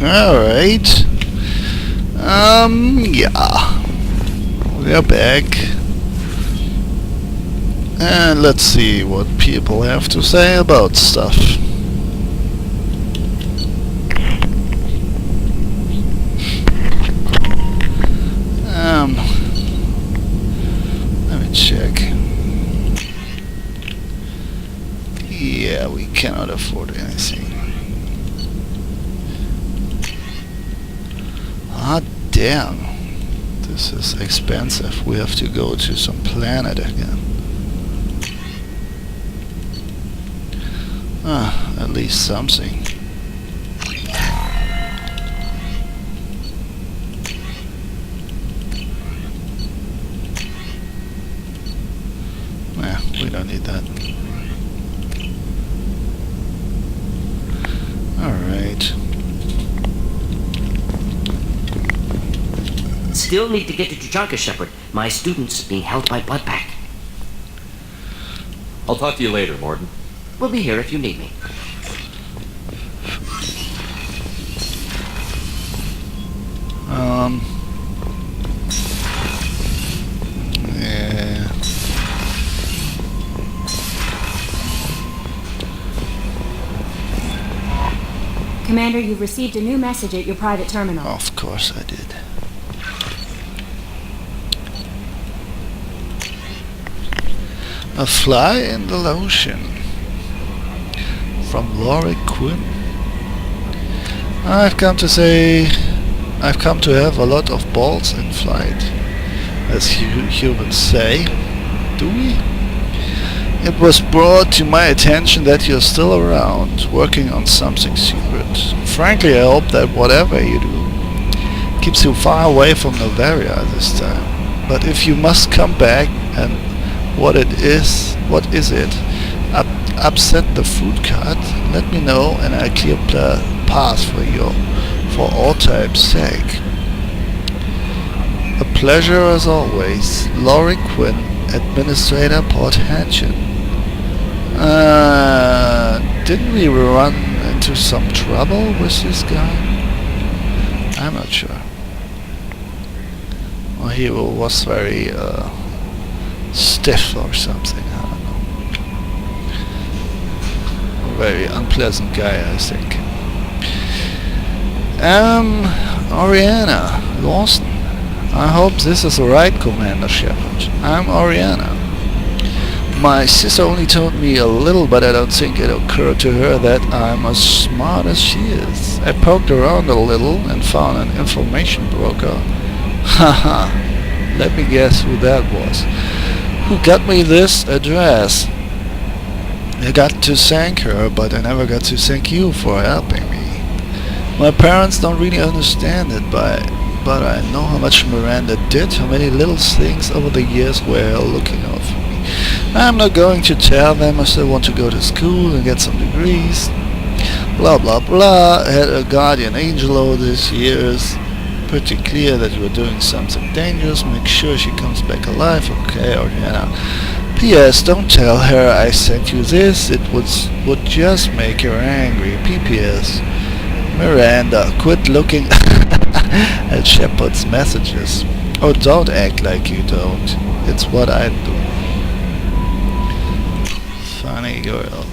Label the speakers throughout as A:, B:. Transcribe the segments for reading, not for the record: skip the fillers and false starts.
A: Alright. Yeah. We're back. And let's see what people have to say about stuff. Let me check. Yeah, we cannot afford anything. Ah, damn. This is expensive. We have to go to some planet again. Ah, at least something. Nah, we don't need that. Alright.
B: Still need to get to Tuchanka, Shepard. My student's being held by Bloodpack.
C: I'll talk to you later, Mordin.
B: We'll be here if you need me.
A: Yeah.
D: Commander, you've received a new message at your private terminal.
A: Of course I did. A fly in the ocean. From Laurie Quinn. I've come to have a lot of balls in flight, as humans say. Do we? It was brought to my attention that you're still around, working on something secret. Frankly, I hope that whatever you do keeps you far away from Novaria this time. But if you must come back, and what is it? Upset the food cart? Let me know and I'll clear path for all time's sake. A pleasure as always. Laurie Quinn, Administrator Port Hanchin. Didn't we run into some trouble with this guy? I'm not sure. Well, he was very stiff or something. I don't know. A very unpleasant guy, I think. Oriana Lawson. I hope this is the right Commander Shepard. I'm Oriana. My sister only told me a little, but I don't think it occurred to her that I'm as smart as she is. I poked around a little and found an information broker. Haha. Let me guess who that was. Who got me this address? I got to thank her, but I never got to thank you for helping me. My parents don't really understand it, but I know how much Miranda did, how many little things over the years were looking out for me. I'm not going to tell them I still want to go to school and get some degrees. Blah blah blah. I had a guardian angel over this years. Pretty clear that we're doing something dangerous. Make sure she comes back alive. Okay, Oriana. P.S. Don't tell her I sent you this. It would just make her angry. P.P.S. Miranda, quit looking at Shepard's messages. Oh, don't act like you don't. It's what I do. Funny girl.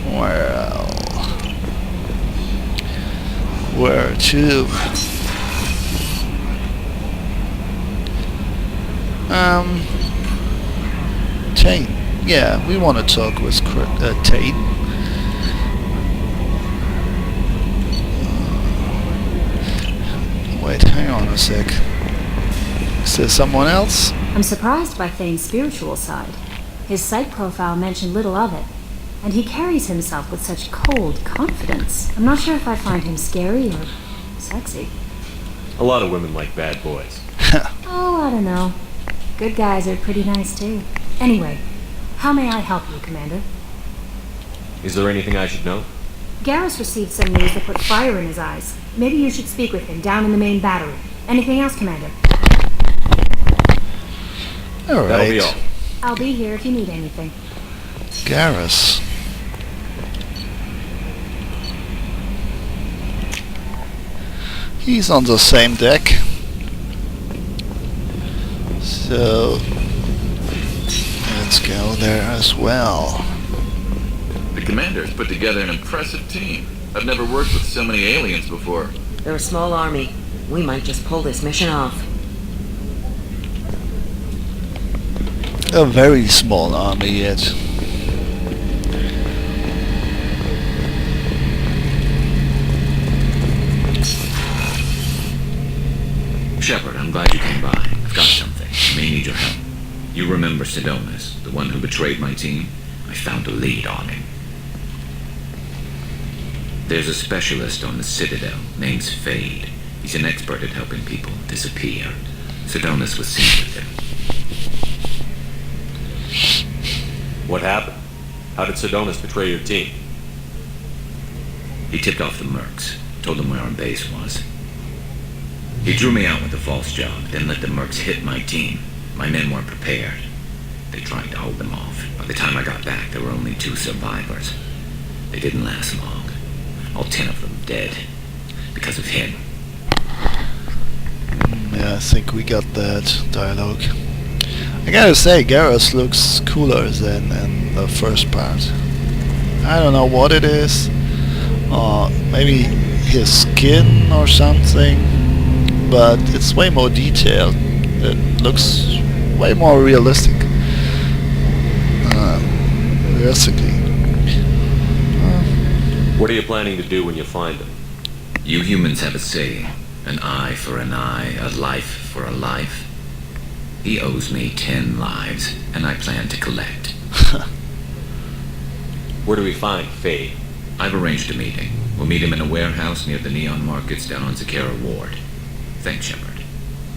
A: Well, where to? Tain. Yeah, we want to talk with Tain. Wait, hang on a sec. Is there someone else?
D: I'm surprised by Thane's spiritual side. His site profile mentioned little of it, and he carries himself with such cold confidence. I'm not sure if I find him scary or sexy.
C: A lot of women like bad boys.
D: Oh, I don't know. Good guys are pretty nice too. Anyway, how may I help you, Commander?
C: Is there anything I should know?
D: Garrus received some news that put fire in his eyes. Maybe you should speak with him down in the main battery. Anything else, Commander?
A: Alright.
C: That'll be all.
D: I'll be here if you need anything.
A: Garrus. He's on the same deck. So let's go there as well.
E: The commander's put together an impressive team. I've never worked with so many aliens before.
F: They're a small army. We might just pull this mission off.
A: A very small army yet.
G: Shepard, I'm glad you came by. I've got something. I may need your help. You remember Sidonus, the one who betrayed my team? I found a lead on him. There's a specialist on the Citadel, name's Fade. He's an expert at helping people disappear. Sidonus was seen with him.
C: What happened? How did Sidonus betray your team?
G: He tipped off the mercs, told them where our base was. He drew me out with a false job, then let the mercs hit my team. My men weren't prepared. They tried to hold them off. By the time I got back, there were only 2 survivors. They didn't last long. All 10 of them dead. Because of him.
A: Yeah, I think we got that dialogue. I gotta say, Garrus looks cooler than in the first part. I don't know what it is. Maybe his skin or something. But it's way more detailed. It looks way more realistic. Realistically.
C: What are you planning to do when you find him?
G: You humans have a saying. An eye for an eye, a life for a life. He owes me 10 lives, and I plan to collect.
C: Where do we find Fade?
G: I've arranged a meeting. We'll meet him in a warehouse near the Neon Markets down on Zakera Ward. Thanks, Shepard.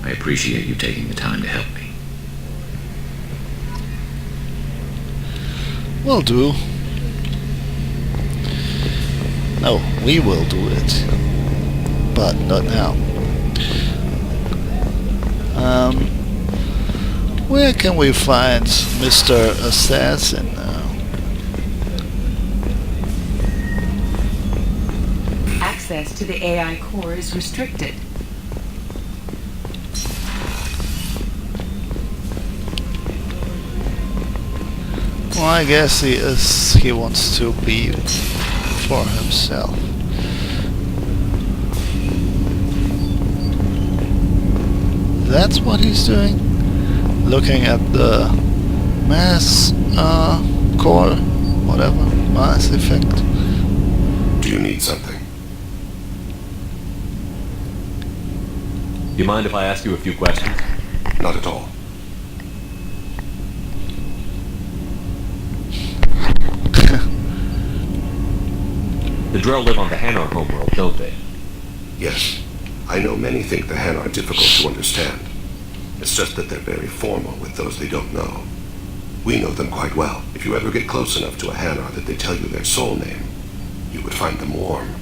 G: I appreciate you taking the time to help me.
A: Will do. No, we will do it. But not now. Where can we find Mr. Assassin now?
H: Access to the AI core is restricted.
A: Well, I guess he wants to be for himself. That's what he's doing? Looking at the mass core, whatever, mass effect.
I: Do you need something?
C: Do you mind if I ask you a few questions?
I: Not at all.
C: The Drell live on the Hanar homeworld, don't they?
I: Yes. I know many think the Han are difficult to understand. It's just that they're very formal with those they don't know. We know them quite well. If you ever get close enough to a Hanar that they tell you their soul name, you would find them warm.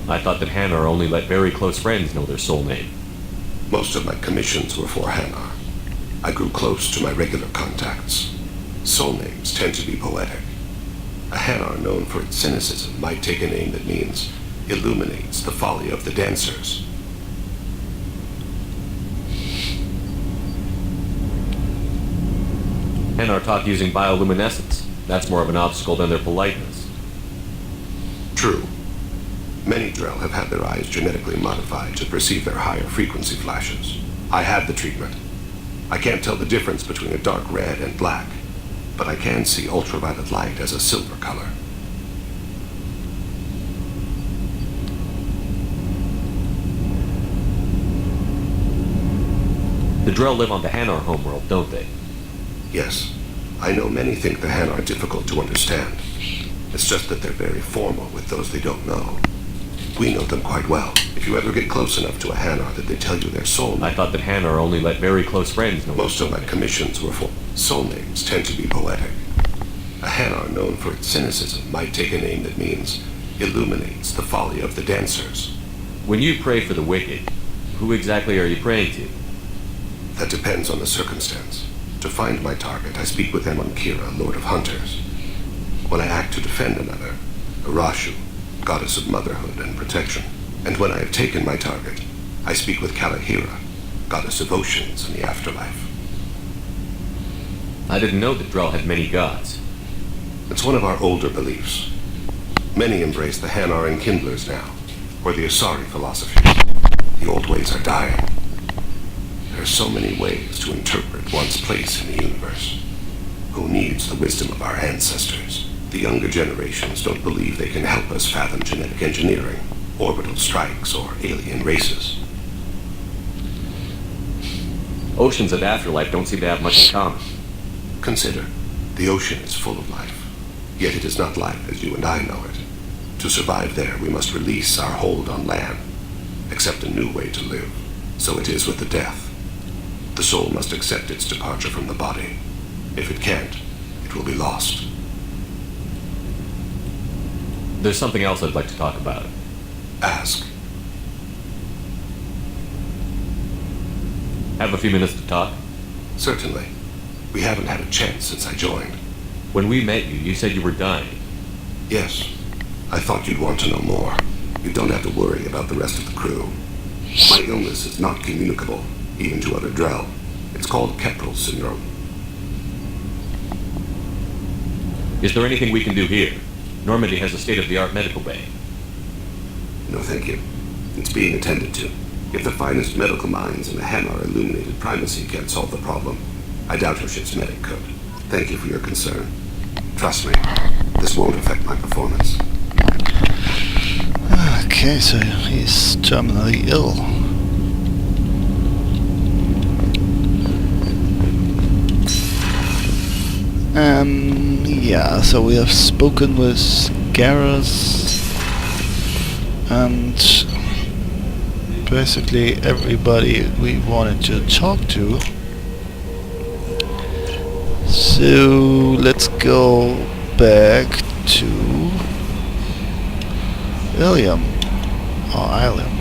C: I thought that Hanar only let very close friends know their soul name.
I: Most of my commissions were for Hanar. I grew close to my regular contacts. Soul names tend to be poetic. A Hanar known for its cynicism might take a name that means illuminates the folly of the dancers.
C: Hanar talk using bioluminescence. That's more of an obstacle than their politeness.
I: True. Many Drell have had their eyes genetically modified to perceive their higher frequency flashes. I had the treatment. I can't tell the difference between a dark red and black, but I can see ultraviolet light as a silver color.
C: The Drell live on the Hanar homeworld, don't they?
I: Yes. I know many think the Han are difficult to understand. It's just that they're very formal with those they don't know. We know them quite well. If you ever get close enough to a Hanar that they tell you their soul name...
C: I thought that Hanar only let very close friends know.
I: Most of my commissions were for... Soul names tend to be poetic. A Hanar known for its cynicism might take a name that means illuminates the folly of the dancers.
C: When you pray for the wicked, who exactly are you praying to?
I: That depends on the circumstance. To find my target, I speak with them on Kira, Lord of Hunters. When I act to defend another, Arashu, goddess of motherhood and protection. And when I have taken my target, I speak with Kalahira, goddess of oceans in the afterlife.
C: I didn't know that Drell had many gods.
I: It's one of our older beliefs. Many embrace the Hanar Enkindlers now, or the Asari philosophy. The old ways are dying. There are so many ways to interpret one's place in the universe. Who needs the wisdom of our ancestors? The younger generations don't believe they can help us fathom genetic engineering, orbital strikes, or alien races.
C: Oceans and afterlife don't seem to have much in common.
I: Consider, the ocean is full of life, yet it is not life as you and I know it. To survive there, we must release our hold on land, accept a new way to live. So it is with the death. The soul must accept its departure from the body. If it can't, it will be lost.
C: There's something else I'd like to talk about.
I: Ask.
C: Have a few minutes to talk?
I: Certainly. We haven't had a chance since I joined.
C: When we met you, you said you were dying.
I: Yes. I thought you'd want to know more. You don't have to worry about the rest of the crew. My illness is not communicable, even to other Drell. It's called Keppel syndrome.
C: Is there anything we can do here? Normandy has a state-of-the-art medical bay.
I: No, thank you. It's being attended to. If the finest medical minds in the Hanar illuminated primacy can't solve the problem, I doubt your ship's medic could. Thank you for your concern. Trust me, this won't affect my performance.
A: Okay, so he's terminally ill. Yeah, so we have spoken with Garrus and basically everybody we wanted to talk to. So let's go back to Ilium or Ilium.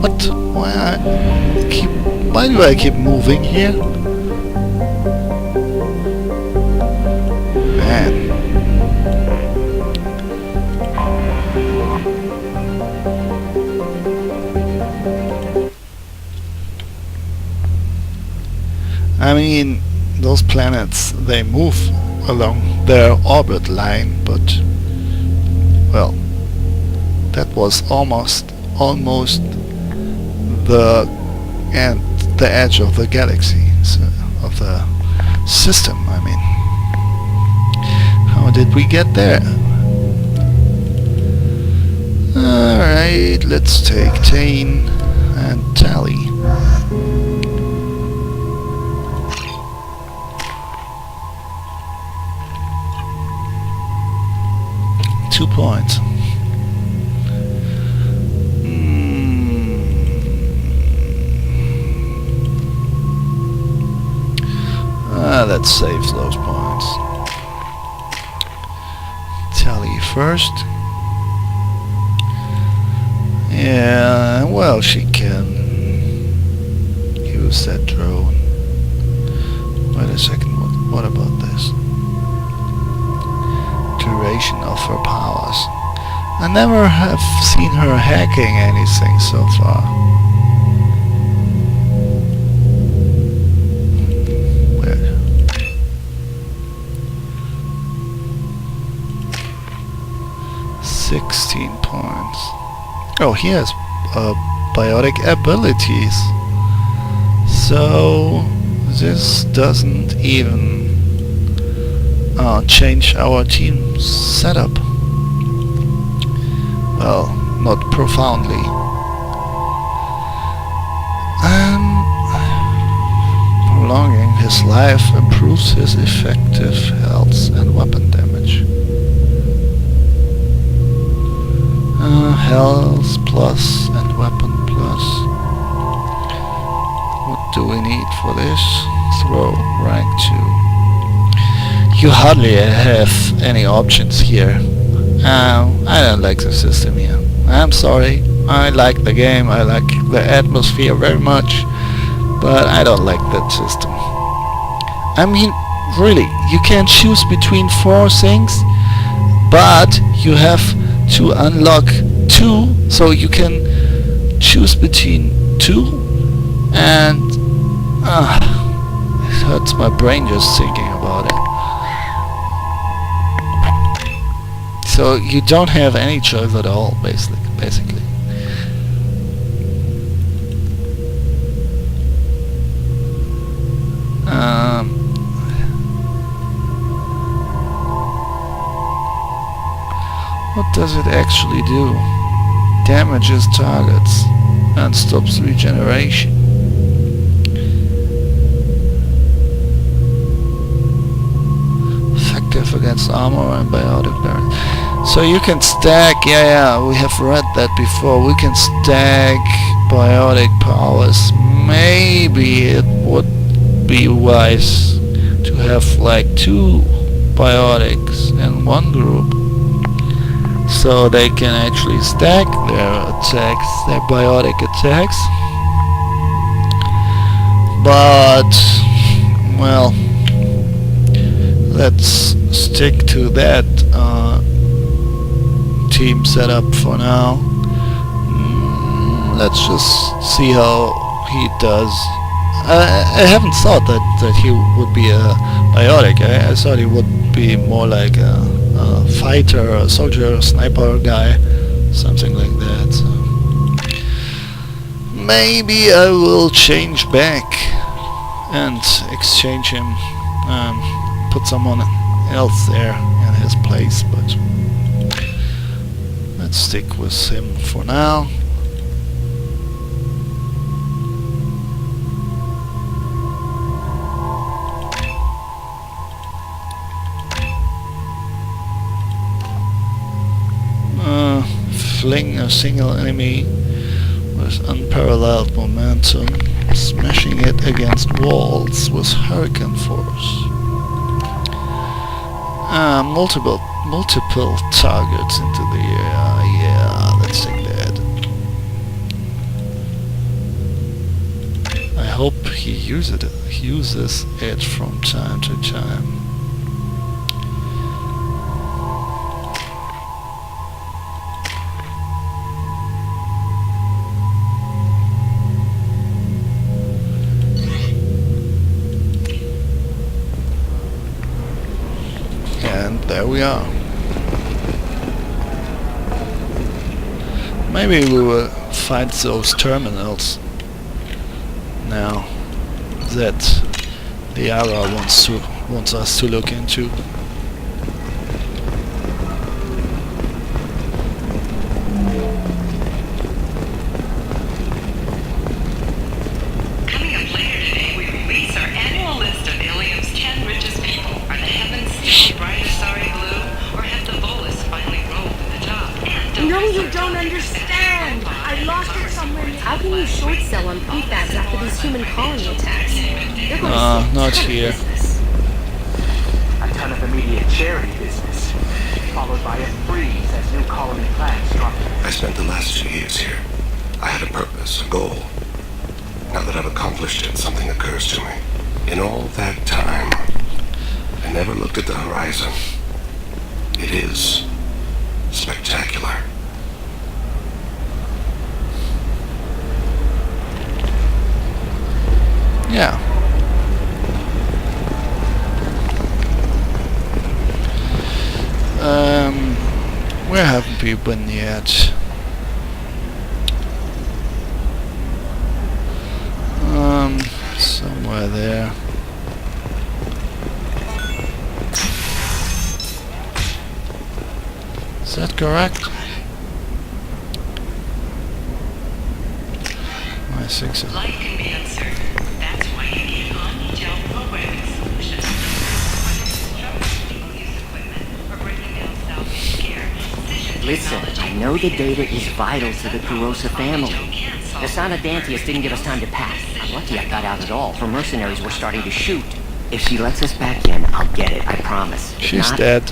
A: What? Why do I keep moving here? Man. I mean, those planets, they move along their orbit line, but well, that was almost the edge of the galaxy, of the system. I mean, how did we get there? Alright, let's take Tane and Tally. .2 points. Let's save those points. Tally first. Yeah, well, she can use that drone. Wait a second, what about this? Duration of her powers. I never have seen her hacking anything so far. Where? 16 points. Oh, he has biotic abilities. So this doesn't even change our team setup. Well, not profoundly. Prolonging his life improves his effective health and weapon damage. Health plus and weapon plus. What do we need for this? Throw, rank 2. You hardly have any options here. I don't like the system here. I'm sorry. I like the game, I like the atmosphere very much, but I don't like that system. I mean, really, you can choose between 4 things, but you have to unlock 2, so you can choose between 2, and it hurts my brain just thinking about it. So you don't have any choice at all, basically. What does it actually do? Damages targets and stops regeneration. Effective against armor and biotic barriers. So you can stack, yeah, we have read that before. We can stack biotic powers. Maybe it would be wise to have like 2 biotics in one group, so they can actually stack their attacks, their biotic attacks. But, well, let's stick to that team setup for now. Let's just see how he does. I haven't thought that he would be a biotic. I thought he would be more like a fighter, a soldier, a sniper guy, something like that. So maybe I will change back and exchange him, put someone else there in his place, but let's stick with him for now. Fling a single enemy with unparalleled momentum, smashing it against walls with hurricane force. Multiple targets into the air. Yeah, let's take that. I hope he uses it from time to time. And there we are. Maybe we will find those terminals now that the ARA wants us to look into.
H: Coming up later today, we release our annual list of Ilium's 10 richest people. Are the heavens still bright as starry blue, or have the bolus finally rolled to the top?
J: No, you don't understand. I lost it somewhere.
K: How can you short sell on prefabs after these human colony attacks? They're going to see
A: Not here.
L: A ton of immediate charity business, followed by a freeze as new colony plans drop.
I: I spent the last 2 years here. I had a purpose, a goal. Now that I've accomplished it, something occurs to me. In all that time, I never looked at the horizon. It is spectacular.
A: Yeah. Where haven't we been yet? Somewhere there. Is that correct? I think so.
H: Life can be uncertain. That's why you need an Omni-Gel programming solution. Single-use equipment or breaking down salvage gear.
B: Listen, I know the data is vital to the Kurosa family. Asana Dantius didn't give us time to pack. I'm lucky I got out at all, for mercenaries were starting to shoot. If she lets us back in, I'll get it, I promise. If
A: She's
B: not,
A: dead.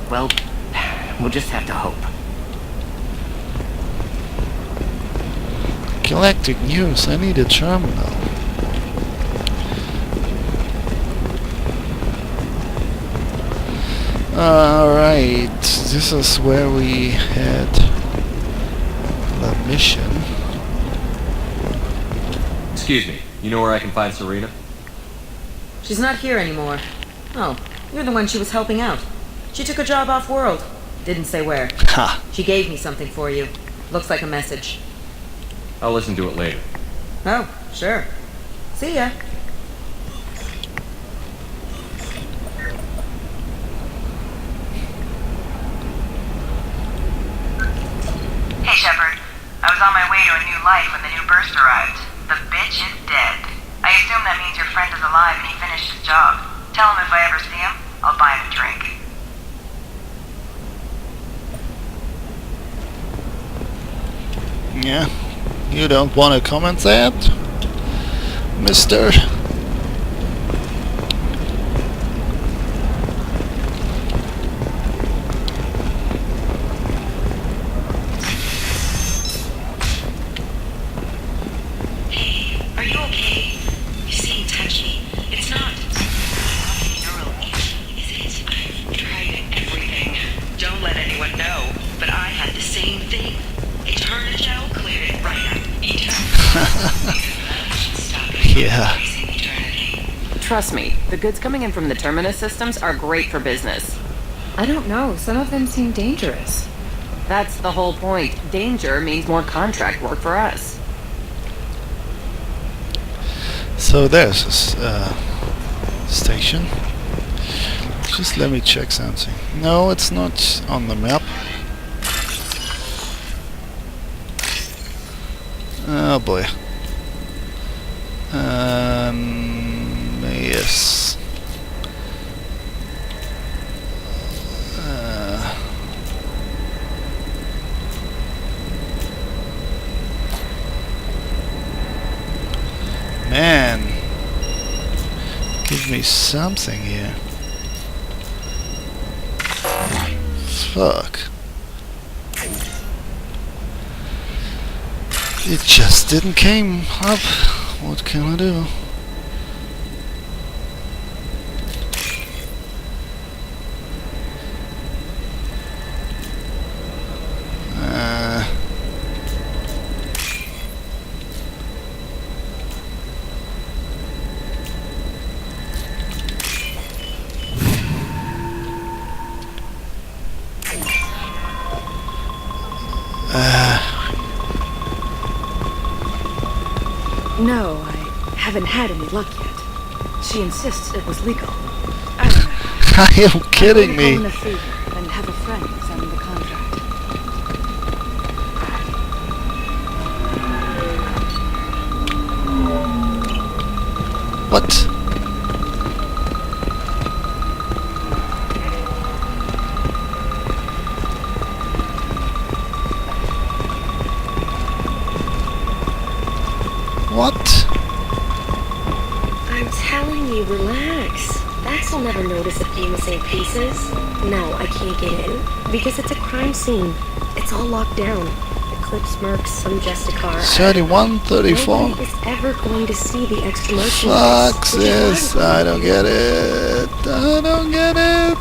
B: well, we'll just have to hope.
A: Galactic News, I need a terminal. Alright, this is where we had the mission.
C: Excuse me, you know where I can find Serena?
F: She's not here anymore. Oh, you're the one she was helping out. She took a job off-world. Didn't say where.
A: Ha!
F: She gave me something for you. Looks like a message.
C: I'll listen to it later.
F: Oh, sure. See ya.
M: Hey, Shepard. I was on my way to a new life when the new burst arrived. The bitch is dead. I assume that means your friend is alive and he finished his job. Tell him if I ever see him, I'll buy him a drink.
A: Yeah, you don't want to comment that, mister?
H: Are you okay? You seem touchy. It's not neural is it? I've tried everything. Don't let anyone know, but I had the same thing. Eternagel cleared it right up.
A: Yeah.
B: Trust me, the goods coming in from the Terminus systems are great for business.
D: I don't know. Some of them seem dangerous.
B: That's the whole point. Danger means more contract work for us.
A: So there's this station. Just let me check something. No, it's not on the map. Oh boy. Yes. Man, give me something here. Fuck. It just didn't came up. What can I do?
K: No, I haven't had any luck yet. She insists it was legal. I don't know.
A: I am kidding me.
K: I'm going to call in a favor and have a friend examine the contract.
A: What? What?
K: I'm telling you, relax. Vax will never notice if you're missing pieces. No, I can't get in. Because it's a crime scene. It's all locked down. Eclipse Mercs, some Justicar.
A: 31, 34.
K: Nobody is ever going to see the extra merchandise.
A: Fuck this. I don't get it. I don't get it.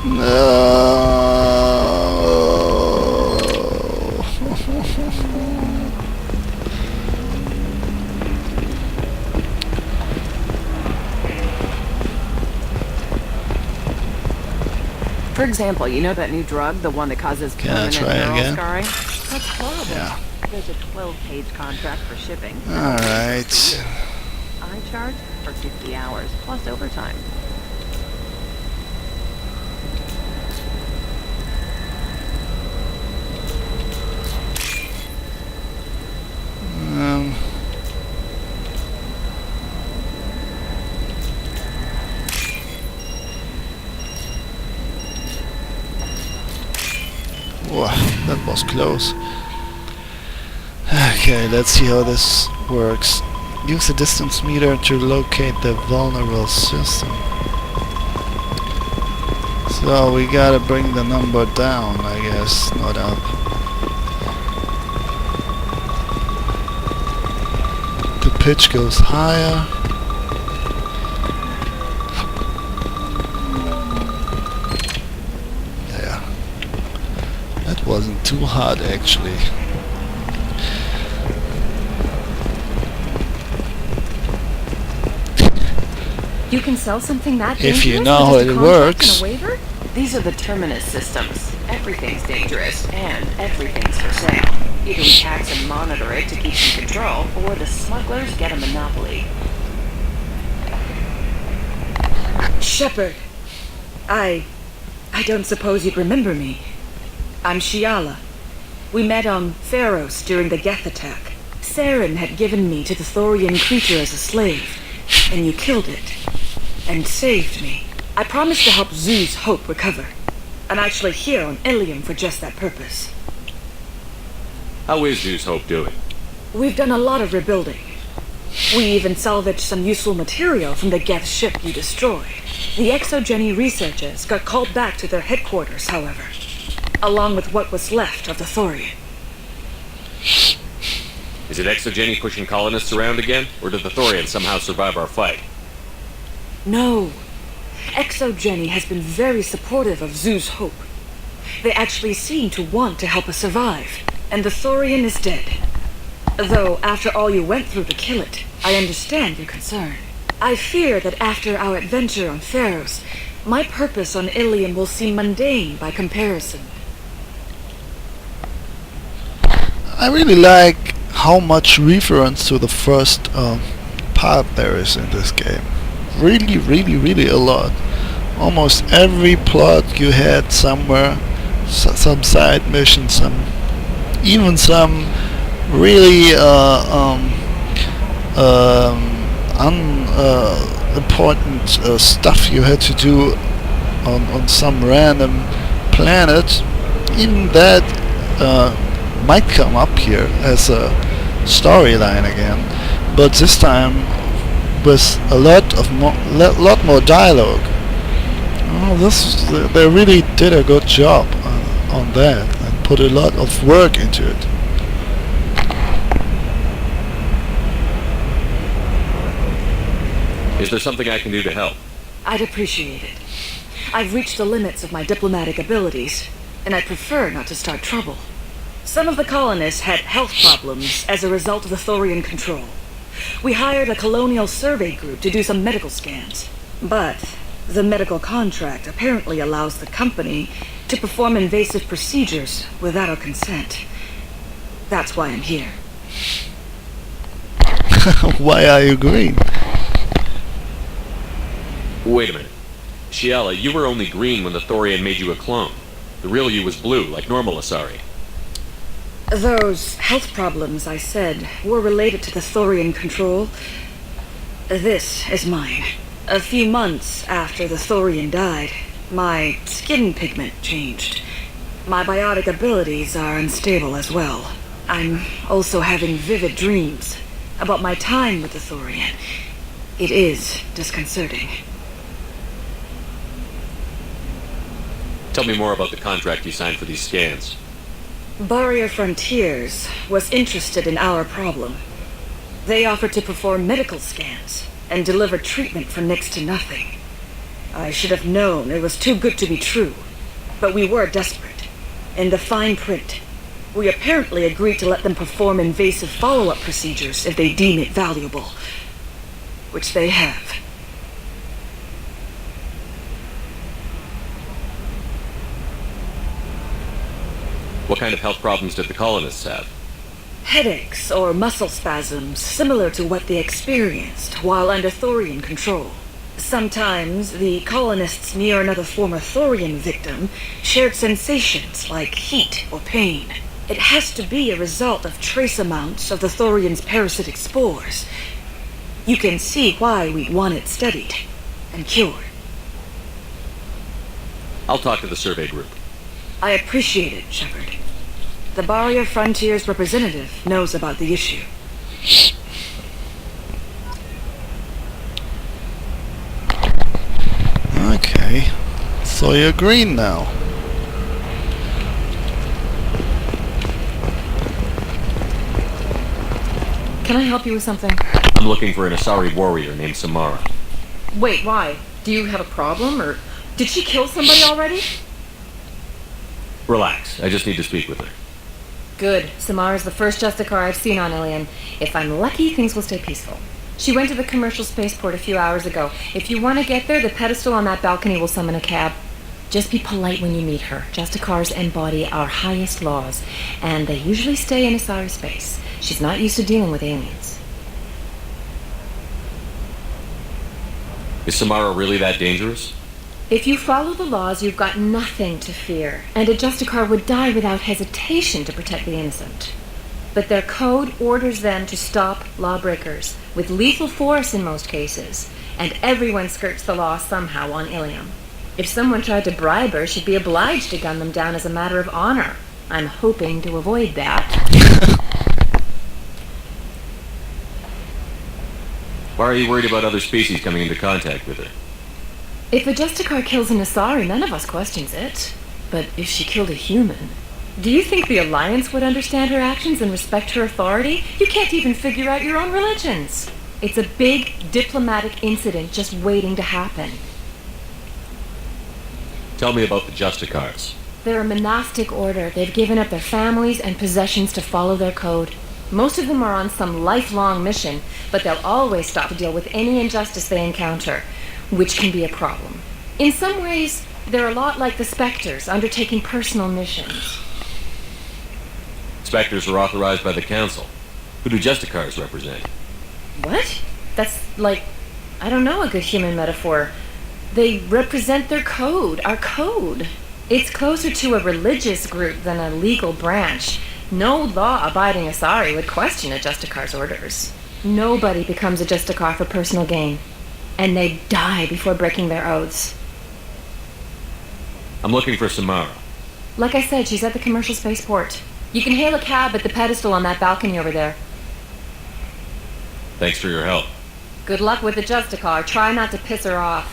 A: No.
B: For example, you know that new drug, the one that causes permanent neural scarring? That's horrible.
A: Yeah.
B: There's a 12-page contract for shipping.
A: Alright.
B: I charge for 50 hours, plus overtime.
A: Whoa, that was close. Okay, let's see how this works. Use the distance meter to locate the vulnerable system. So we gotta bring the number down, I guess, not up. The pitch goes higher. wasn't too hard actually.
D: You can sell something that
A: If you
D: dangerous
A: know
D: with
A: how
D: just a
A: it
D: contract
A: works.
D: and a waiver?
B: These are the Terminus systems. Everything's dangerous, and everything's for sale. Either we tax and monitor it to keep in control, or the smugglers get a monopoly.
N: Shepard, I don't suppose you'd remember me. I'm Shiala. We met on Pharos during the Geth attack. Saren had given me to the Thorian creature as a slave, and you killed it. And saved me. I promised to help Zoo's Hope recover. I'm actually here on Ilium for just that purpose.
C: How is Zeus Hope doing?
N: We've done a lot of rebuilding. We even salvaged some useful material from the Geth ship you destroyed. The Exogeny researchers got called back to their headquarters, however, along with what was left of the Thorian.
C: Is it Exogeny pushing colonists around again, or did the Thorians somehow survive our fight?
N: No. Exogeny has been very supportive of Zoo's Hope. They actually seem to want to help us survive, and the Thorian is dead. Though, after all you went through to kill it, I understand your concern. I fear that after our adventure on Pharos, my purpose on Ilium will seem mundane by comparison.
A: I really like how much reference to the first part there is in this game. Really a lot. Almost every plot you had somewhere, some side mission, even some really unimportant stuff you had to do on some random planet. Even that might come up here as a storyline again, but this time with a lot more dialogue. Oh, they really did a good job on that and put a lot of work into it.
C: Is there something I can do to help?
N: I'd appreciate it. I've reached the limits of my diplomatic abilities, and I'd prefer not to start trouble. Some of the colonists had health problems as a result of the Thorian control. We hired a colonial survey group to do some medical scans. But the medical contract apparently allows the company to perform invasive procedures without our consent. That's why I'm here.
A: Why are you green?
C: Wait a minute. Shiala, you were only green when the Thorian made you a clone. The real you was blue, like normal Asari.
N: Those health problems I said were related to the Thorian control. This is mine. A few months after the Thorian died, my skin pigment changed. My biotic abilities are unstable as well. I'm also having vivid dreams about my time with the Thorian. It is disconcerting.
C: Tell me more about the contract you signed for these scans.
N: Barrier Frontiers was interested in our problem. They offered to perform medical scans and deliver treatment for next to nothing. I should have known it was too good to be true, but we were desperate. In the fine print, we apparently agreed to let them perform invasive follow-up procedures if they deem it valuable, which they have.
C: What kind of health problems did the colonists have?
N: Headaches or muscle spasms similar to what they experienced while under Thorian control. Sometimes the colonists near another former Thorian victim shared sensations like heat or pain. It has to be a result of trace amounts of the Thorian's parasitic spores. You can see why we'd want it studied and cured.
C: I'll talk to the survey group.
N: I appreciate it, Shepard. The Barrier Frontiers representative knows about the issue.
A: Okay, so you're green now.
F: Can I help you with something?
C: I'm looking for an Asari warrior named Samara.
F: Wait, why? Do you have a problem, or did she kill somebody already?
C: Relax. I just need to speak with her.
O: Good. Samara's the first Justicar I've seen on Ilion. If I'm lucky, things will stay peaceful. She went to the commercial spaceport a few hours ago. If you want to get there, the pedestal on that balcony will summon a cab. Just be polite when you meet her. Justicars embody our highest laws, and they usually stay in Asari space. She's not used to dealing with aliens.
C: Is Samara really that dangerous?
O: If you follow the laws, you've got nothing to fear, and a Justicar would die without hesitation to protect the innocent. But their code orders them to stop lawbreakers, with lethal force in most cases, and everyone skirts the law somehow on Ilium. If someone tried to bribe her, she'd be obliged to gun them down as a matter of honor. I'm hoping to avoid that.
C: Why are you worried about other species coming into contact with her?
O: If a Justicar kills an Asari, none of us questions it. But if she killed a human, do you think the Alliance would understand her actions and respect her authority? You can't even figure out your own religions. It's a big diplomatic incident just waiting to happen.
C: Tell me about the Justicars.
O: They're a monastic order. They've given up their families and possessions to follow their code. Most of them are on some lifelong mission, but they'll always stop to deal with any injustice they encounter, which can be a problem. In some ways, they're a lot like the Spectres, undertaking personal missions.
C: Spectres are authorized by the Council. Who do Justicars represent?
O: What? That's like, I don't know, a good human metaphor. They represent their code, our code. It's closer to a religious group than a legal branch. No law-abiding Asari would question a Justicar's orders. Nobody becomes a Justicar for personal gain. And they die before breaking their oaths.
C: I'm looking for Samara.
O: Like I said, she's at the commercial spaceport. You can hail a cab at the pedestal on that balcony over there.
C: Thanks for your help.
O: Good luck with the Justicar. Try not to piss her off.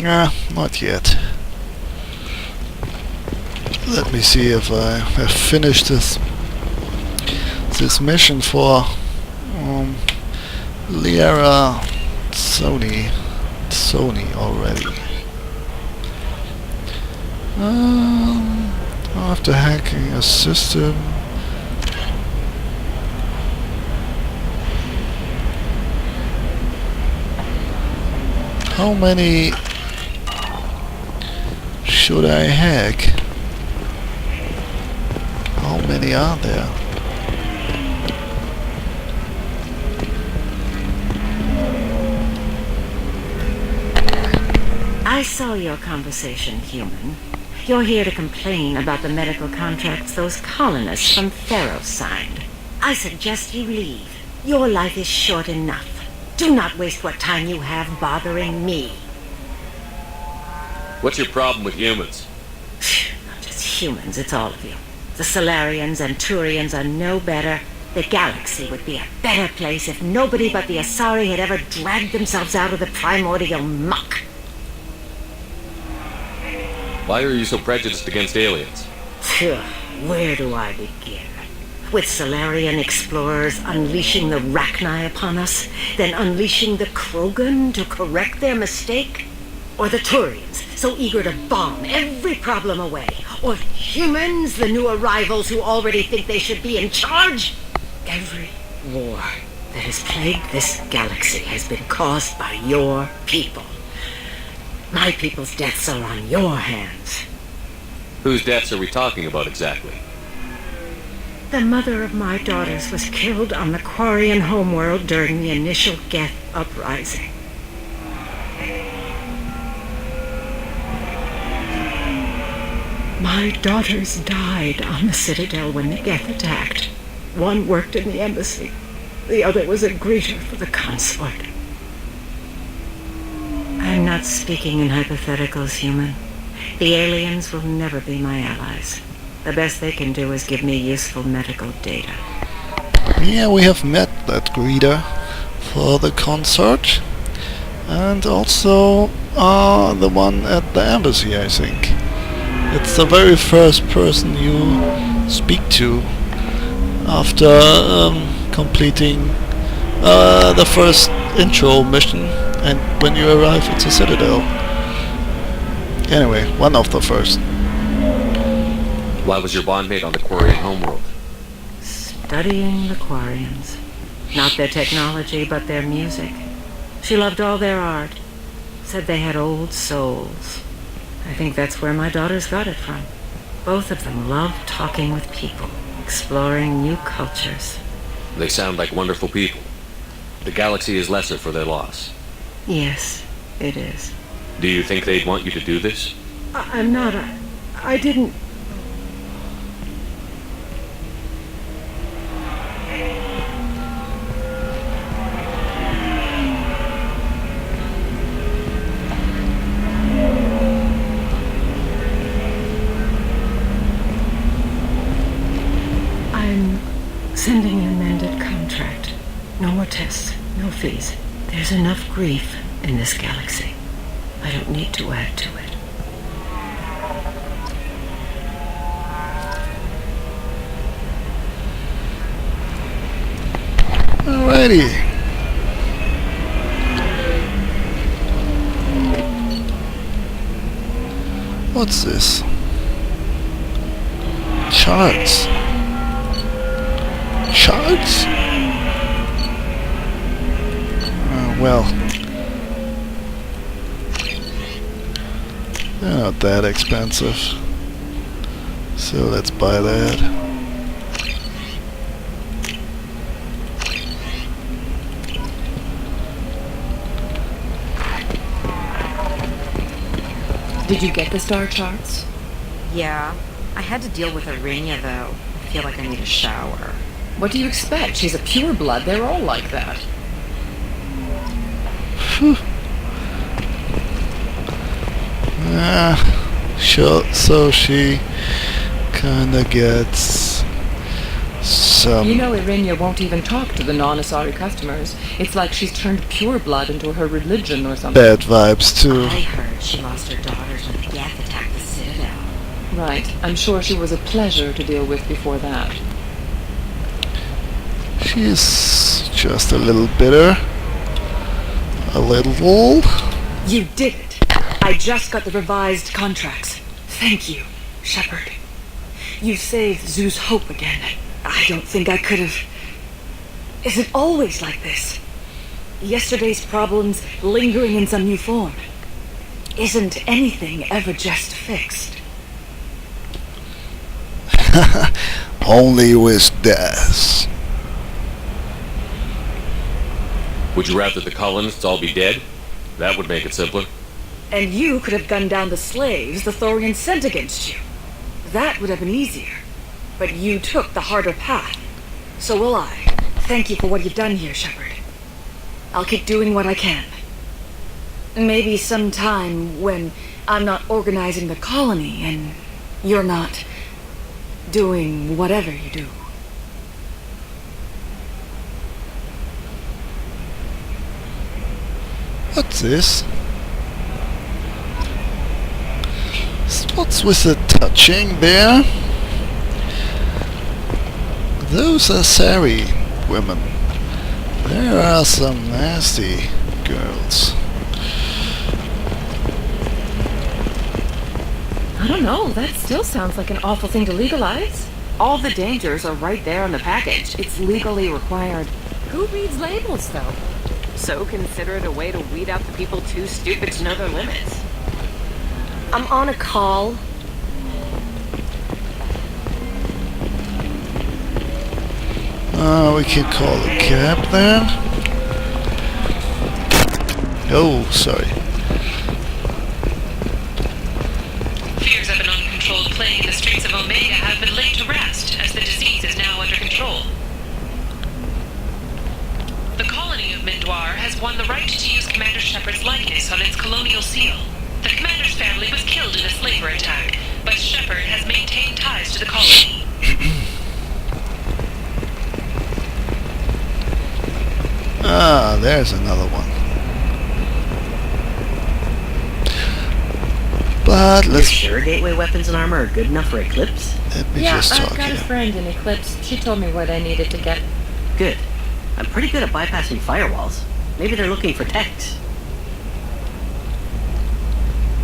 A: Not yet. Let me see if I have finished this mission for Liara Sony already. After hacking a system, how many should I hack? How many are there?
P: I saw your conversation, human. You're here to complain about the medical contracts those colonists from Theros signed. I suggest you leave. Your life is short enough. Do not waste what time you have bothering me.
C: What's your problem with humans?
P: Not just humans, it's all of you. The Solarians and Turians are no better. The galaxy would be a better place if nobody but the Asari had ever dragged themselves out of the primordial muck.
C: Why are you so prejudiced against aliens?
P: Where do I begin? With Solarian explorers unleashing the Rachni upon us, then unleashing the Krogan to correct their mistake? Or the Turians, so eager to bomb every problem away? Or humans, the new arrivals who already think they should be in charge? Every war that has plagued this galaxy has been caused by your people. My people's deaths are on your hands.
C: Whose deaths are we talking about exactly?
P: The mother of my daughters was killed on the Quarian homeworld during the initial Geth uprising. My daughters died on the Citadel when the Geth attacked. One worked in the embassy. The other was a greeter for the consort. I'm not speaking in hypotheticals, human. The aliens will never be my allies. The best they can do is give me useful medical data.
A: Yeah, we have met that greeter for the consort. And also the one at the embassy, I think. It's the very first person you speak to after completing the first intro mission and when you arrive at the Citadel. Anyway, one of the first.
C: Why was your bondmate on the Quarian homeworld?
P: Studying the Quarians. Not their technology, but their music. She loved all their art. Said they had old souls. I think that's where my daughters got it from. Both of them love talking with people, exploring new cultures.
C: They sound like wonderful people. The galaxy is lesser for their loss.
P: Yes, it is.
C: Do you think they'd want you to do this?
P: I'm not. I didn't. I'm sending an amended contract. No more tests, no fees. There's enough grief in this galaxy. I don't need to add to it.
A: Alrighty. What's this? Charts. Charts? Well, they're not that expensive, so let's buy that.
O: Did you get the star charts?
F: Yeah. I had to deal with Irenia, though. I feel like I need a shower.
O: What do you expect? She's a pureblood. They're all like that.
A: Sure. So she kinda gets some.
O: You know, Irenia won't even talk to the non-Asari customers. It's like she's turned pureblood into her religion or something.
A: Bad vibes too.
P: I heard she lost her daughters when the Geth attacked the Citadel.
O: Right. I'm sure she was a pleasure to deal with before that.
A: She's just a little bitter. A little.
N: You did it. I just got the revised contracts. Thank you, Shepard. You saved Zoo's hope again. I don't think I could have. Is it always like this? Yesterday's problems lingering in some new form. Isn't anything ever just fixed?
A: Only with death.
C: Would you rather the colonists all be dead? That would make it simpler.
N: And you could have gunned down the slaves the Thorians sent against you. That would have been easier. But you took the harder path. So will I. Thank you for what you've done here, Shepard. I'll keep doing what I can. Maybe sometime when I'm not organizing the colony and you're not doing whatever you do.
A: What's this? What's with the touching there? Those are Asari women. There are some nasty girls.
O: I don't know. That still sounds like an awful thing to legalize.
F: All the dangers are right there on the package. It's legally required.
O: Who reads labels, though?
F: So consider it a way to weed out the people too stupid to know their limits.
K: I'm on a call.
A: We can call a cab then. Oh, sorry.
H: Fears of an uncontrolled plague in the streets of Omega have been laid to rest, as the disease is now under control. The colony of Mindoir has won the right to use Commander Shepard's likeness on its colonial seal. The commander's family was killed in a slaver attack, but Shepard has maintained ties to the colony.
A: Ah, there's another one. But let's...
B: Sure gateway weapons and armor are good enough for Eclipse?
A: Let me
O: Yeah,
A: just
O: I've
A: talk
O: got a
A: here.
O: friend in Eclipse. She told me what I needed to get.
B: Good. I'm pretty good at bypassing firewalls. Maybe they're looking for techs.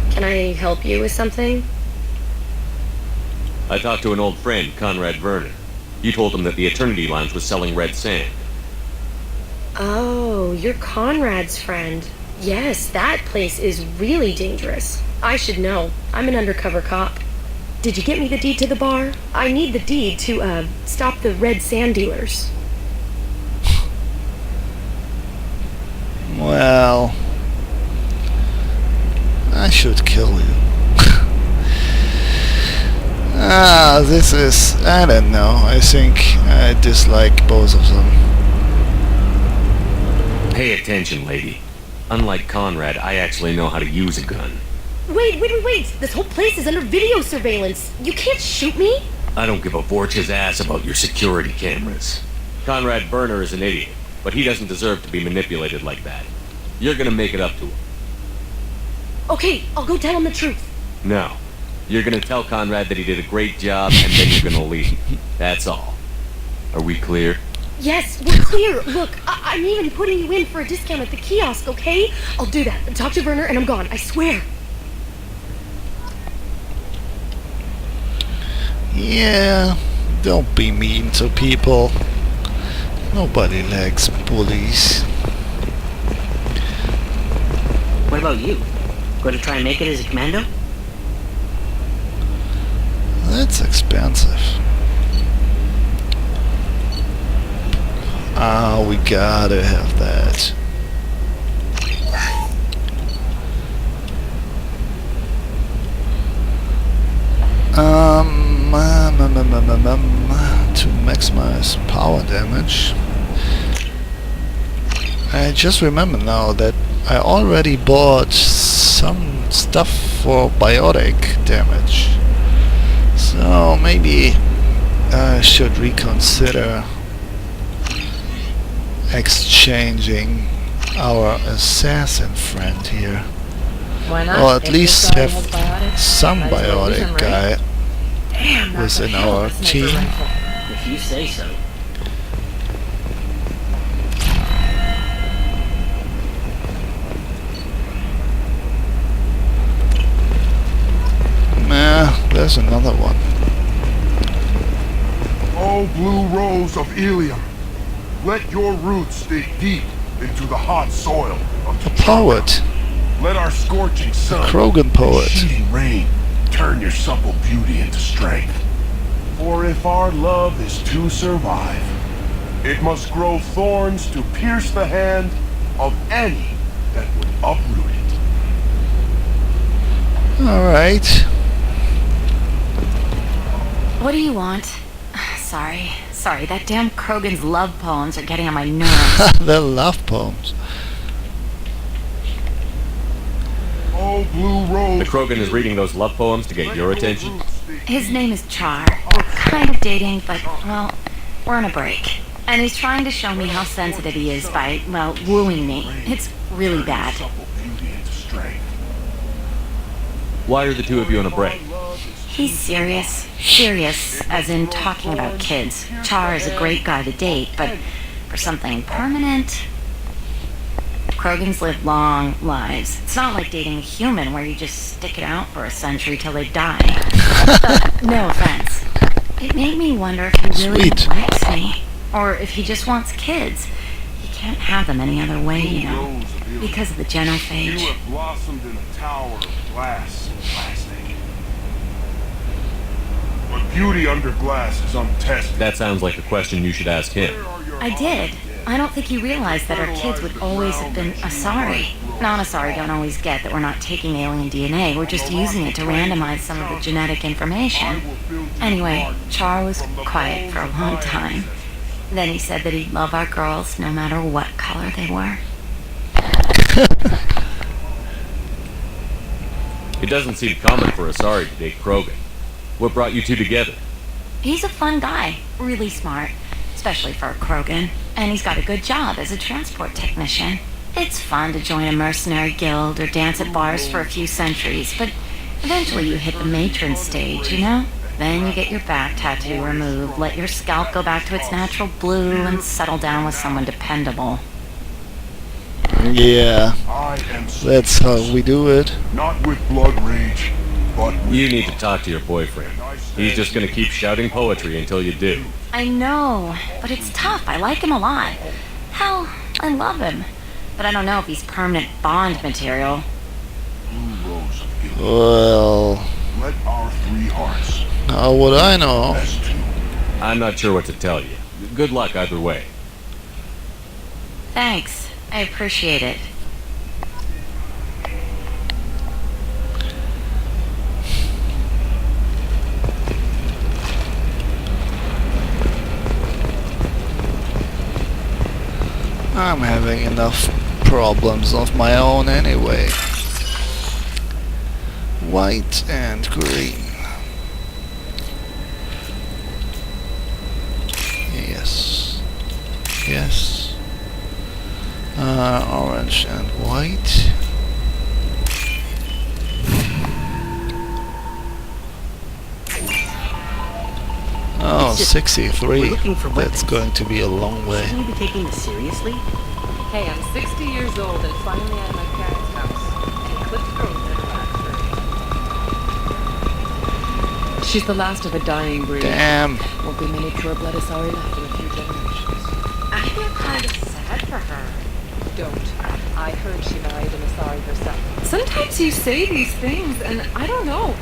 K: Can I help you with something?
C: I talked to an old friend, Conrad Werner. You told him that the Eternity Lounge was selling red sand.
K: Oh, you're Conrad's friend. Yes, that place is really dangerous. I should know. I'm an undercover cop. Did you get me the deed to the bar? I need the deed to, stop the red sand dealers.
A: Well, I should kill you. This is... I don't know. I think I dislike both of them.
C: Pay attention, lady. Unlike Conrad, I actually know how to use a gun.
K: Wait! This whole place is under video surveillance. You can't shoot me?
C: I don't give a Vorch's ass about your security cameras. Conrad Werner is an idiot, but he doesn't deserve to be manipulated like that. You're gonna make it up to him.
K: Okay, I'll go tell him the truth.
C: No. You're gonna tell Conrad that he did a great job, and then you're gonna leave. That's all. Are we clear?
K: Yes, we're clear. Look, I'm even putting you in for a discount at the kiosk, okay? I'll do that. Talk to Werner and I'm gone, I swear.
A: Yeah, don't be mean to people. Nobody likes bullies.
B: What about you? Going to try and make it as a commando?
A: That's expensive. We gotta have that. To maximize power damage. I just remember now that I already bought some stuff for biotic damage. So maybe I should reconsider exchanging our assassin friend here.
F: Why not?
A: Or at
F: If
A: least
F: this guy
A: have
F: has biotic,
A: some
F: might as well use
A: biotic
F: him, right?
A: guy
F: Damn, that's
A: within
F: a hell
A: our
F: of a sniper
A: team.
F: rifle.
B: If you say so.
A: Nah, there's another one.
Q: Oh, blue rose of Ilium, let your roots dig deep into the hot soil of
A: A poet.
Q: Let our scorching sun,
A: Krogan poet.
Q: and sheeting rain, turn your supple beauty into strength. For if our love is to survive, it must grow thorns to pierce the hand of any that would uproot it.
A: Alright.
D: What do you want? Sorry, that damn Krogan's love poems are getting on my nerves.
A: They're love poems.
Q: Oh, blue rose.
C: The Krogan is reading those love poems to get your attention?
D: His name is Char. We're kind of dating, but, well, we're on a break. And he's trying to show me how sensitive he is by, well, wooing me. It's really bad.
C: Why are the two of you on a break?
D: He's serious. Serious, as in talking about kids. Char is a great guy to date, but for something permanent... Krogans live long lives. It's not like dating a human where you just stick it out for a century till they die. No offense. It made me wonder if he really likes me. Or if he just wants kids. He can't have them any other way, you know. Because of the genophage.
Q: You have blossomed in a tower of glass and plastic. But beauty under glass is untested.
C: That sounds like a question you should ask him.
D: I did. I don't think he realized that our kids would always have been Asari. Non-Asari don't always get that we're not taking alien DNA, we're just using it to randomize some of the genetic information. Anyway, Char was quiet for a long time. Then he said that he'd love our girls no matter what color they were.
C: It doesn't seem common for Asari to date Krogan. What brought you two together?
D: He's a fun guy, really smart, especially for a Krogan. And he's got a good job as a transport technician. It's fun to join a mercenary guild or dance at bars for a few centuries, but eventually you hit the matron stage, you know? Then you get your back tattoo removed, let your scalp go back to its natural blue, and settle down with someone dependable.
A: Yeah, that's how we do it.
Q: Not with blood rage, But
C: You need to talk to your boyfriend. He's just gonna keep shouting poetry until you do.
D: I know, but it's tough. I like him a lot. Hell, I love him. But I don't know if he's permanent Bond material.
Q: Blue Rose of Gilead.
A: Well,
Q: Let our three hearts
A: how would I know?
Q: rest to.
C: I'm not sure what to tell you. Good luck either way.
D: Thanks. I appreciate it.
A: I'm having enough problems of my own anyway. White and green. Yes. Yes. Orange and white. Oh,
B: It's just-
A: 63.
B: we're looking for
A: That's going to be a long way.
B: Shouldn't you be taking this seriously?
O: Hey, I'm 60 years old and finally out of my parents' house. And Cliff Grove never back. She's the last of a dying breed.
A: Damn.
O: Won't be many pure-blood Asari left in a few generations.
N: I feel kind of sad for her.
O: Don't. I heard she married an Asari herself. Sometimes you say these things, and I don't know.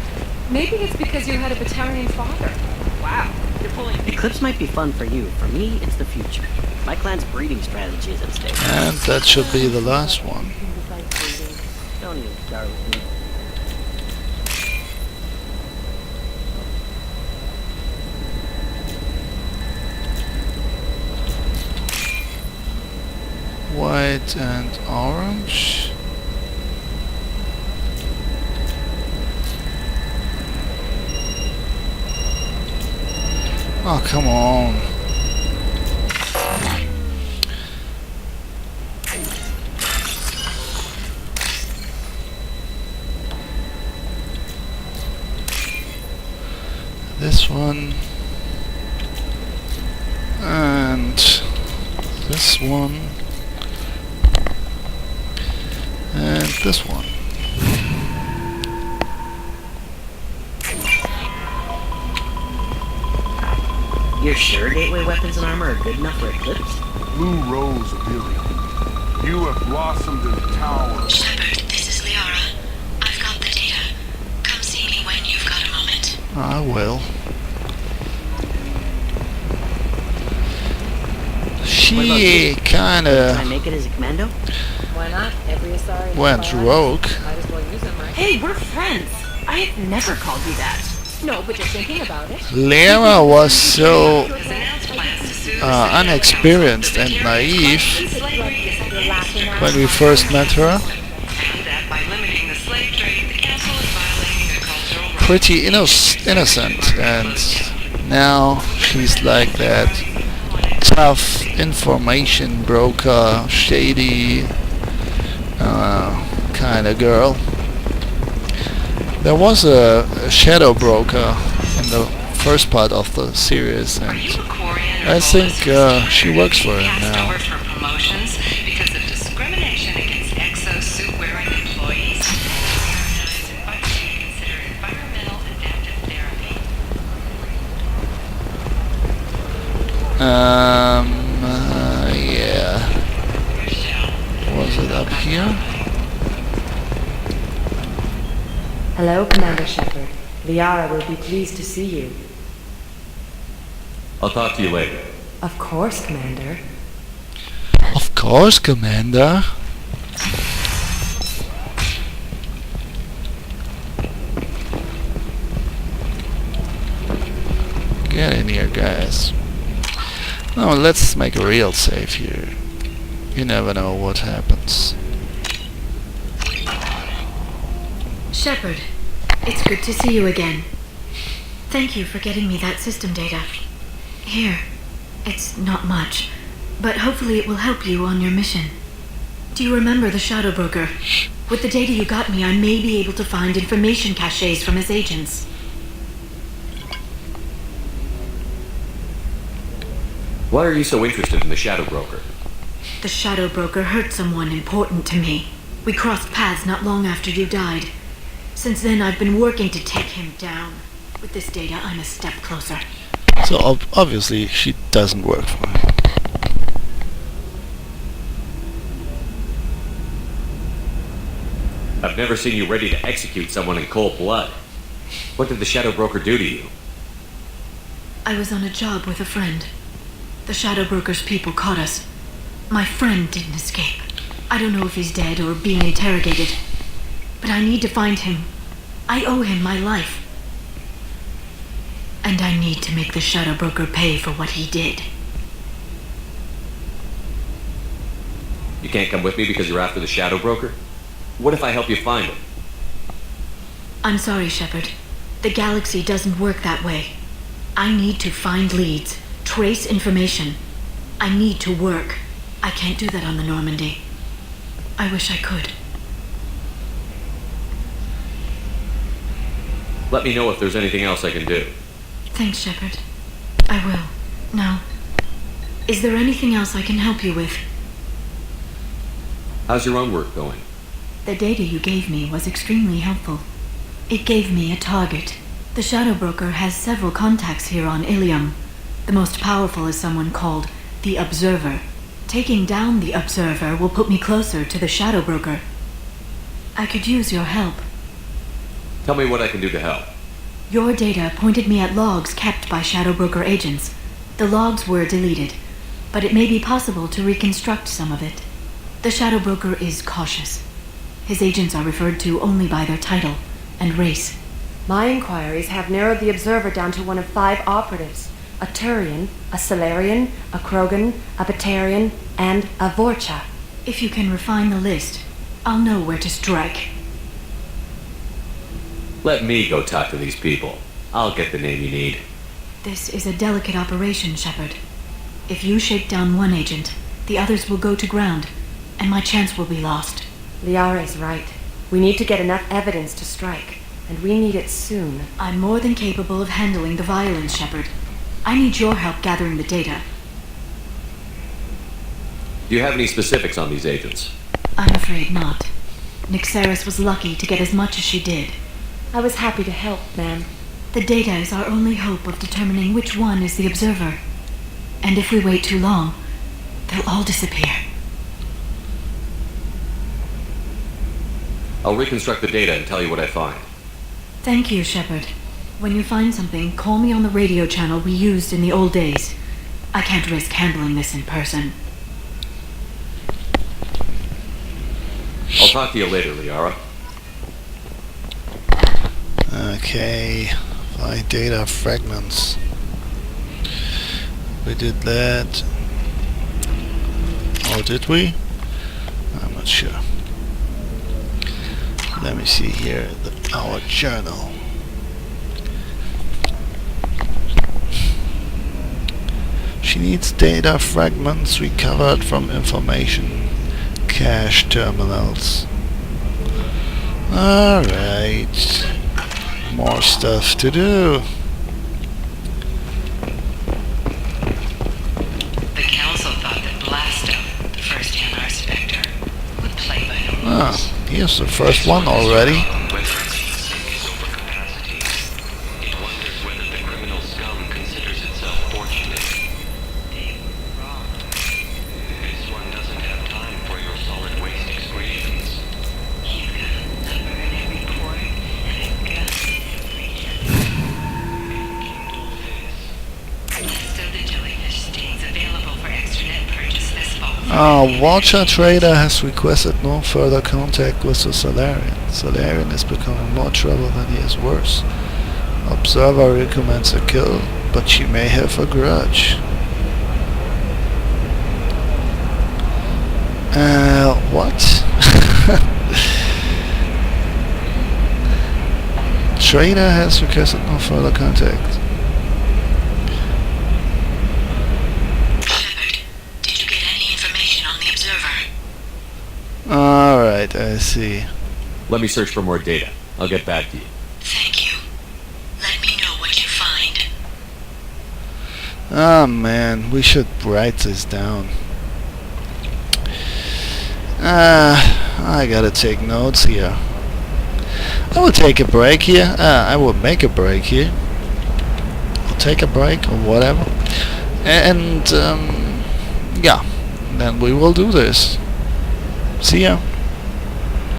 O: Maybe it's because you had a Batarian father.
B: Wow, you're pulling. Eclipse might be fun for you. For me, it's the future. My clan's breeding strategy is at stake.
A: And that should be the last one.
B: Don't even start with me.
A: White and orange. Oh, come on. This one. And this one. And this one.
B: You're sure gateway weapons and armor are good enough for Eclipse?
Q: Blue Rose of Gilead. You have blossomed in power.
H: Shepard, this is Liara. I've got the data. Come see me when you've got a moment.
A: I will. She
B: Can I
A: kinda
B: make it as a commando?
O: Why not? Every Asari
A: went
O: has fire.
A: rogue.
O: Might as well use them, right?
N: Hey, we're friends. I have never called you that.
O: No, but you're thinking about it.
A: Lara was so unexperienced and naive when we first met her. Pretty innocent, and now she's like that tough information broker, shady kind of girl. There was a shadow broker in the first part of the series, and I think she works for him now.
H: For promotions because of discrimination against exosuit-wearing employees. Consider environmental adaptive therapy.
A: Yeah. Was it up here?
O: Hello, Commander Shepard. Liara will be pleased to see you.
C: I'll talk to you later.
O: Of course, Commander.
A: Of course, Commander. Get in here, guys. No, let's make a real save here. You never know what happens.
K: Shepard, it's good to see you again. Thank you for getting me that system data. Here, it's not much, but hopefully it will help you on your mission. Do you remember the Shadow Broker? With the data you got me, I may be able to find information caches from his agents.
C: Why are you so interested in the Shadow Broker?
K: The Shadow Broker hurt someone important to me. We crossed paths not long after you died.
O: Since then, I've been working to take him down. With this data, I'm a step closer.
A: So obviously she doesn't work for him.
C: I've never seen you ready to execute someone in cold blood. What did the Shadow Broker do to you?
O: I was on a job with a friend. The Shadow Broker's people caught us. My friend didn't escape. I don't know if he's dead or being interrogated. But I need to find him. I owe him my life. And I need to make the Shadow Broker pay for what he did.
C: You can't come with me because you're after the Shadow Broker? What if I help you find him?
O: I'm sorry, Shepard. The galaxy doesn't work that way. I need to find leads, trace information. I need to work. I can't do that on the Normandy. I wish I could.
C: Let me know if there's anything else I can do.
O: Thanks, Shepard. I will. Now, is there anything else I can help you with?
C: How's your own work going?
O: The data you gave me was extremely helpful. It gave me a target. The Shadow Broker has several contacts here on Ilium. The most powerful is someone called the Observer. Taking down the Observer will put me closer to the Shadow Broker. I could use your help.
C: Tell me what I can do to help.
O: Your data pointed me at logs kept by Shadow Broker agents. The logs were deleted, but it may be possible to reconstruct some of it. The Shadow Broker is cautious. His agents are referred to only by their title and race.
K: My inquiries have narrowed the Observer down to one of 5 operatives. A Turian, a Salarian, a Krogan, a Batarian, and a Vorcha.
O: If you can refine the list, I'll know where to strike.
C: Let me go talk to these people. I'll get the name you need.
O: This is a delicate operation, Shepard. If you shake down one agent, the others will go to ground, and my chance will be lost.
K: Liara is right. We need to get enough evidence to strike, and we need it soon.
O: I'm more than capable of handling the violence, Shepard. I need your help gathering the data.
C: Do you have any specifics on these agents?
O: I'm afraid not. Nyxeris was lucky to get as much as she did.
K: I was happy to help, ma'am.
O: The data is our only hope of determining which one is the Observer. And if we wait too long, they'll all disappear.
C: I'll reconstruct the data and tell you what I find.
O: Thank you, Shepard. When you find something, call me on the radio channel we used in the old days. I can't risk handling this in person.
C: I'll talk to you later, Liara.
A: Okay, find data fragments. We did that. Or did we? I'm not sure. Let me see here, our journal. She needs data fragments recovered from information cache terminals. Alright. More stuff to do.
H: The council thought that Blasto, the first NR Spectre, would play by the rules.
A: Ah, here's the first one already. Watcher Trader has requested no further contact with the Salarian. Salarian is becoming more trouble than he is worse. Observer recommends a kill, but she may have a grudge. What? Trader has requested no further contact. Alright, I see.
C: Let me search for more data. I'll get back to you.
H: Thank you. Let me know what you find.
A: Ah man, we should write this down. I gotta take notes here. I will take a break here. I will make a break here. I'll take a break or whatever. And yeah, then we will do this. See ya.